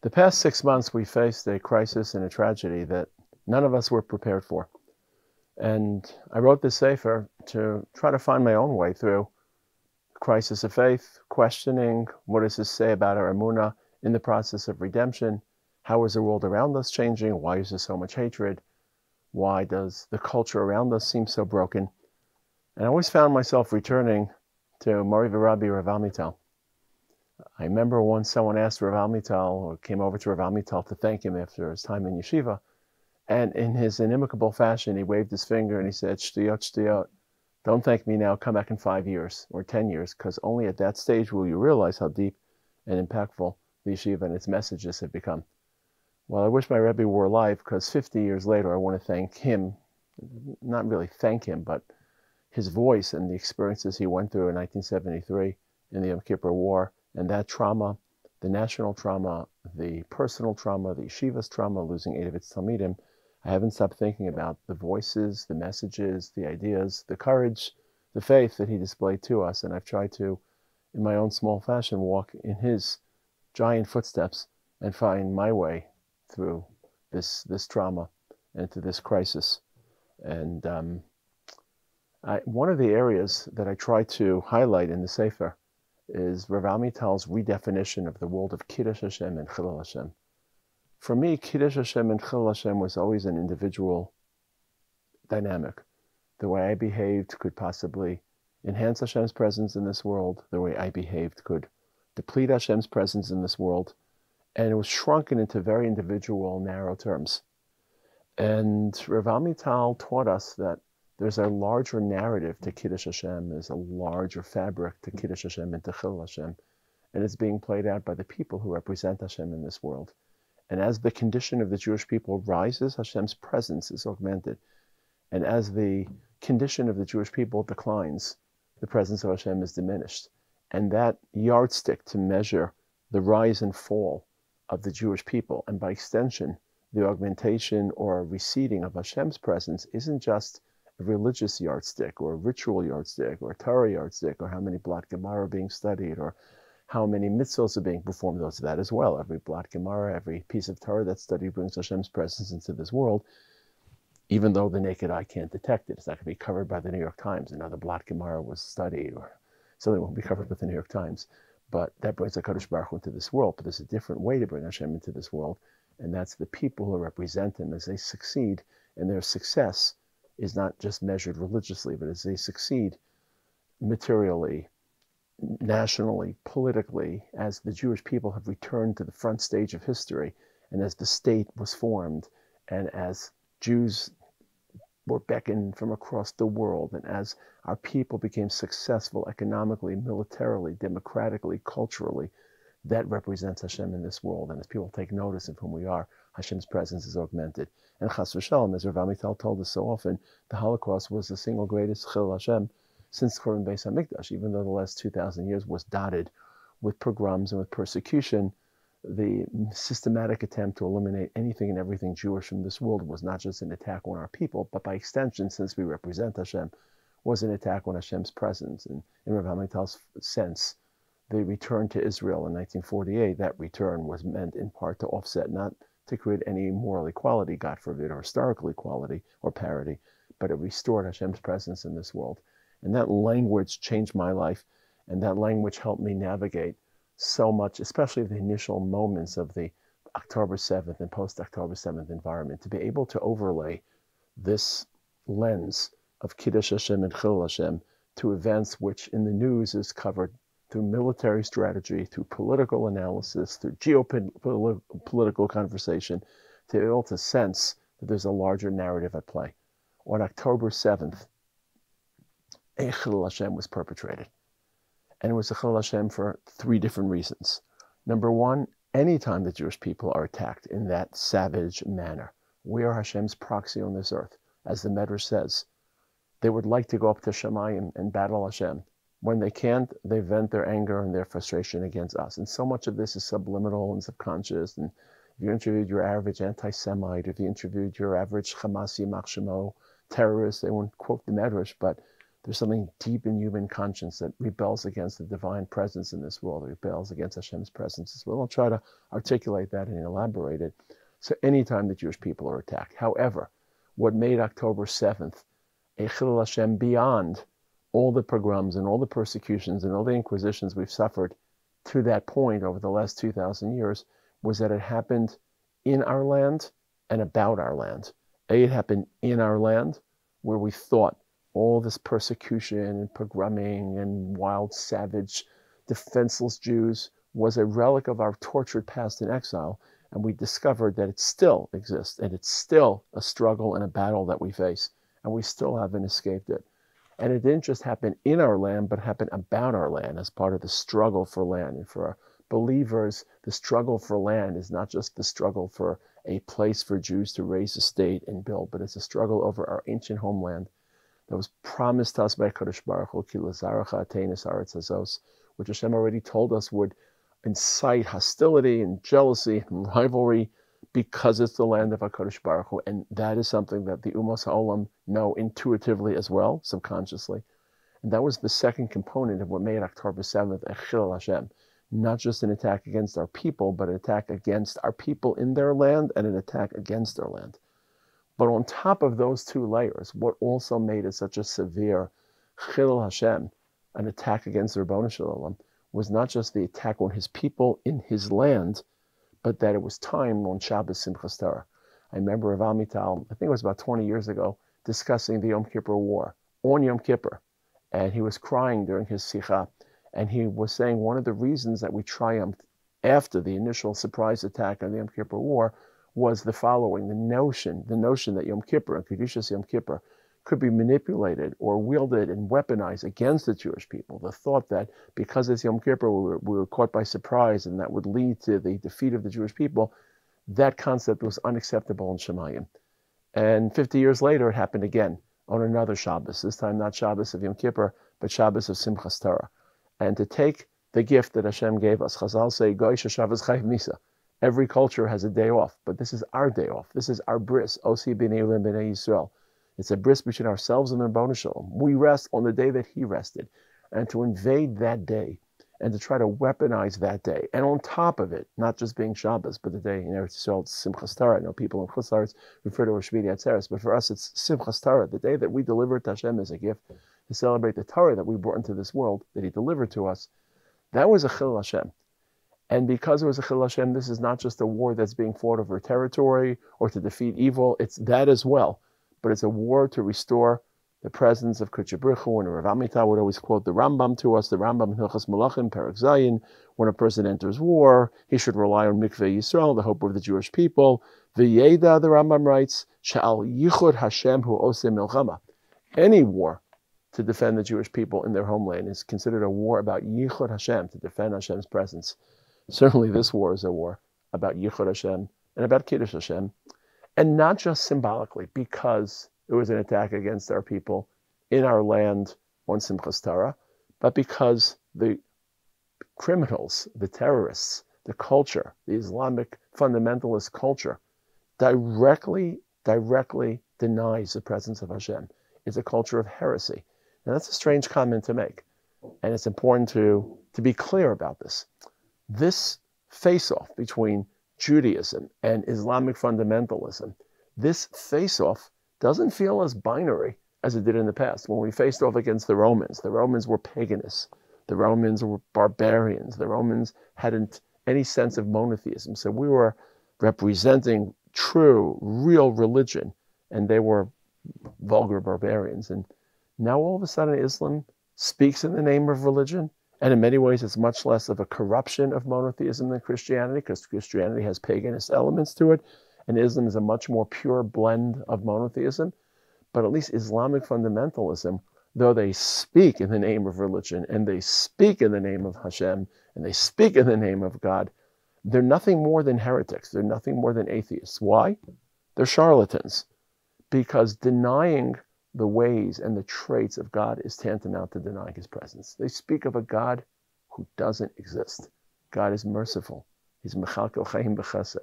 The past 6 months, we faced a crisis and a tragedy that none of us were prepared for. And I wrote this sefer to try to find my own way through crisis of faith, questioning what does this say about our emunah in the process of redemption? How is the world around us changing? Why is there so much hatred? Why does the culture around us seem so broken? And I always found myself returning to Mori V'Rabbi Rav Amital. I remember once someone asked Rav Amital, or came over to Rav Amital to thank him after his time in yeshiva, and in his inimicable fashion, he waved his finger and he said, "Shtiyot, shtiyot, don't thank me now, come back in 5 years or 10 years, because only at that stage will you realize how deep and impactful the yeshiva and its messages have become." Well, I wish my Rebbe were alive, because 50 years later, I want to thank him, not really thank him, but his voice and the experiences he went through in 1973 in the Yom Kippur War, and that trauma, the national trauma, the personal trauma, the yeshiva's trauma, losing 8 of its Talmidim. I haven't stopped thinking about the voices, the messages, the ideas, the courage, the faith that he displayed to us. And I've tried to, in my own small fashion, walk in his giant footsteps and find my way through this trauma and to this crisis. And one of the areas that I try to highlight in the sefer is Rav Amital's redefinition of the world of Kiddush Hashem and Chillul Hashem. For me, Kiddush Hashem and Chillul Hashem was always an individual dynamic. The way I behaved could possibly enhance Hashem's presence in this world. The way I behaved could deplete Hashem's presence in this world. And it was shrunken into very individual, narrow terms. And Rav Amital taught us that there's a larger narrative to Kiddush Hashem, there's a larger fabric to Kiddush Hashem and to Chillul Hashem, and it's being played out by the people who represent Hashem in this world. And as the condition of the Jewish people rises, Hashem's presence is augmented. And as the condition of the Jewish people declines, the presence of Hashem is diminished. And that yardstick to measure the rise and fall of the Jewish people, and by extension, the augmentation or receding of Hashem's presence, isn't just a religious yardstick or a ritual yardstick or a Torah yardstick, or how many blot Gemara are being studied, or how many mitzvahs are being performed. Those of that as well. Every blot Gemara, every piece of Torah that's studied brings Hashem's presence into this world, even though the naked eye can't detect it. It's not going to be covered by the New York Times. Another blot Gemara was studied, or something won't be covered with the New York Times. But that brings HaKadosh Baruch Hu into this world. But there's a different way to bring Hashem into this world, and that's the people who represent Him as they succeed, and their success is not just measured religiously, but as they succeed materially, nationally, politically, as the Jewish people have returned to the front stage of history, and as the state was formed, and as Jews were beckoned from across the world, and as our people became successful economically, militarily, democratically, culturally, that represents Hashem in this world. And as people take notice of whom we are, Hashem's presence is augmented. And Chas v'Shalom, as Rav Amital told us so often, the Holocaust was the single greatest Chillul Hashem since Churban Beis HaMikdash. Even though the last 2,000 years was dotted with pogroms and with persecution, the systematic attempt to eliminate anything and everything Jewish from this world was not just an attack on our people, but by extension, since we represent Hashem, was an attack on Hashem's presence. And in Rav Amital's sense, the return to Israel in 1948, that return was meant in part to offset, not to create any moral equality, God forbid, or historical equality or parity, but it restored Hashem's presence in this world. And that language changed my life, and that language helped me navigate so much, especially the initial moments of the October 7th and post-October 7th environment, to be able to overlay this lens of Kiddush Hashem and Chillul Hashem to events which in the news is covered through military strategy, through political analysis, through geopolitical conversation, to be able to sense that there's a larger narrative at play. On October 7th, a Chillul Hashem was perpetrated. And it was a Chillul Hashem for 3 different reasons. Number one, anytime the Jewish people are attacked in that savage manner, we are Hashem's proxy on this earth. As the Medrash says, they would like to go up to Shemayim and battle Hashem. When they can't, they vent their anger and their frustration against us. And so much of this is subliminal and subconscious. And if you interviewed your average anti-Semite, if you interviewed your average Hamasi Makshimo terrorist, they won't quote the Medrash, but There's something deep in human conscience that rebels against the divine presence in this world, rebels against Hashem's presence as well. I'll try to articulate that and elaborate it. So anytime the Jewish people are attacked, however, what made October 7th a Chillul Hashem beyond all the pogroms and all the persecutions and all the inquisitions we've suffered to that point over the last 2,000 years was that it happened in our land and about our land. It happened in our land where we thought all this persecution and pogroming and wild, savage, defenseless Jews was a relic of our tortured past in exile, and we discovered that it still exists, and it's still a struggle and a battle that we face, and we still haven't escaped it. And it didn't just happen in our land, but happen about our land as part of the struggle for land. And for our believers, the struggle for land is not just the struggle for a place for Jews to raise a state and build, but it's a struggle over our ancient homeland that was promised to us by Kadosh Baruch Hu, Ki l'zarecha atenis haaretz hazos, which Hashem already told us would incite hostility and jealousy and rivalry because it's the land of HaKadosh Baruch Hu. And that is something that the Umos HaOlam know intuitively as well, subconsciously. And that was the second component of what made October 7th a Chillul Hashem. Not just an attack against our people, but an attack against our people in their land and an attack against their land. But on top of those two layers, what also made it such a severe Chillul Hashem, an attack against the Ribono Shel Olam, was not just the attack on his people in his land, but that it was time on Shabbos Simchas Torah. I remember Rav Amital, I think it was about 20 years ago, discussing the Yom Kippur War on Yom Kippur. And he was crying during his sikha. And he was saying one of the reasons that we triumphed after the initial surprise attack on the Yom Kippur War was the following: the notion that Yom Kippur and Kedushas Yom Kippur could be manipulated or wielded and weaponized against the Jewish people. The thought that because it's Yom Kippur, we were caught by surprise and that would lead to the defeat of the Jewish people, that concept was unacceptable in Shemayim. And 50 years later, it happened again on another Shabbos, this time not Shabbos of Yom Kippur, but Shabbos of Simchas Torah. And to take the gift that Hashem gave us, Chazal say, Goy Shabbos Chayv Misa. Every culture has a day off, but this is our day off. This is our bris, Osi B'nei Elim B'nei Yisrael. It's a bris between ourselves and the Ribono Shel Olam. We rest on the day that he rested. And to invade that day and to try to weaponize that day. And on top of it, not just being Shabbos, but the day in Eretz Yisrael, it's Simchas Torah. I know people in Chutz La'aretz refer to it as Shmini Atzeres, but for us it's Simchas Torah, the day that we delivered to Hashem as a gift to celebrate the Torah that we brought into this world, that he delivered to us. That was a Chillul Hashem. And because it was a Chillul Hashem, this is not just a war that's being fought over territory or to defeat evil, it's that as well. But it's a war to restore the presence of Kodesh Baruch Hu. And Rav Amital would always quote the Rambam to us, the Rambam in Hilchos Malachim, Perek Zayin: when a person enters war, he should rely on Mikveh Yisrael, the hope of the Jewish people. V'yeda, the Rambam writes, Sha'al Yichud Hashem hu oseh milchama. Any war to defend the Jewish people in their homeland is considered a war about Yichud Hashem, to defend Hashem's presence. Certainly this war is a war about Yichud Hashem and about Kiddush Hashem. And not just symbolically, because it was an attack against our people in our land on Simchas Torah, but because the criminals, the terrorists, the culture, the Islamic fundamentalist culture, directly denies the presence of Hashem. It's a culture of heresy. Now that's a strange comment to make. And it's important to be clear about this. This face-off between Judaism and Islamic fundamentalism, this face-off doesn't feel as binary as it did in the past. When we faced off against the Romans were paganists. The Romans were barbarians. The Romans hadn't any sense of monotheism. So we were representing true, real religion, and they were vulgar barbarians. And now all of a sudden Islam speaks in the name of religion. And in many ways, it's much less of a corruption of monotheism than Christianity, because Christianity has paganist elements to it, and Islam is a much more pure blend of monotheism. But at least Islamic fundamentalism, though they speak in the name of religion, and they speak in the name of Hashem, and they speak in the name of God, they're nothing more than heretics. They're nothing more than atheists. Why? They're charlatans. Because denying the ways and the traits of God is tantamount to denying his presence. They speak of a God who doesn't exist. God is merciful. He's mechalkel chaim b'chesed.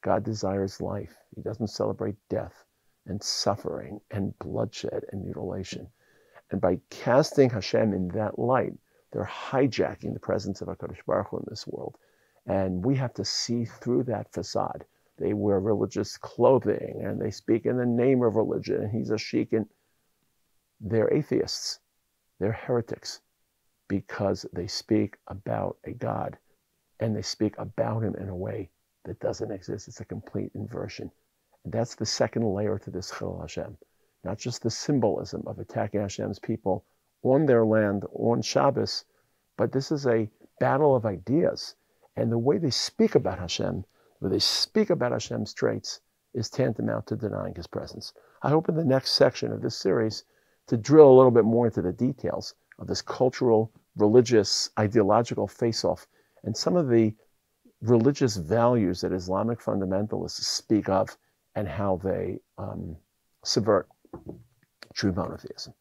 God desires life. He doesn't celebrate death and suffering and bloodshed and mutilation. And by casting Hashem in that light, they're hijacking the presence of HaKadosh Baruch Hu in this world. And we have to see through that facade. They wear religious clothing and they speak in the name of religion, and he's a sheik, and they're atheists. They're heretics because they speak about a God and they speak about him in a way that doesn't exist. It's a complete inversion. And that's the second layer to this Chillul Hashem. Not just the symbolism of attacking Hashem's people on their land, on Shabbos, but this is a battle of ideas. And the way they speak about Hashem, where they speak about Hashem's traits, is tantamount to denying his presence. I hope in the next section of this series to drill a little bit more into the details of this cultural, religious, ideological face-off and some of the religious values that Islamic fundamentalists speak of and how they subvert true monotheism.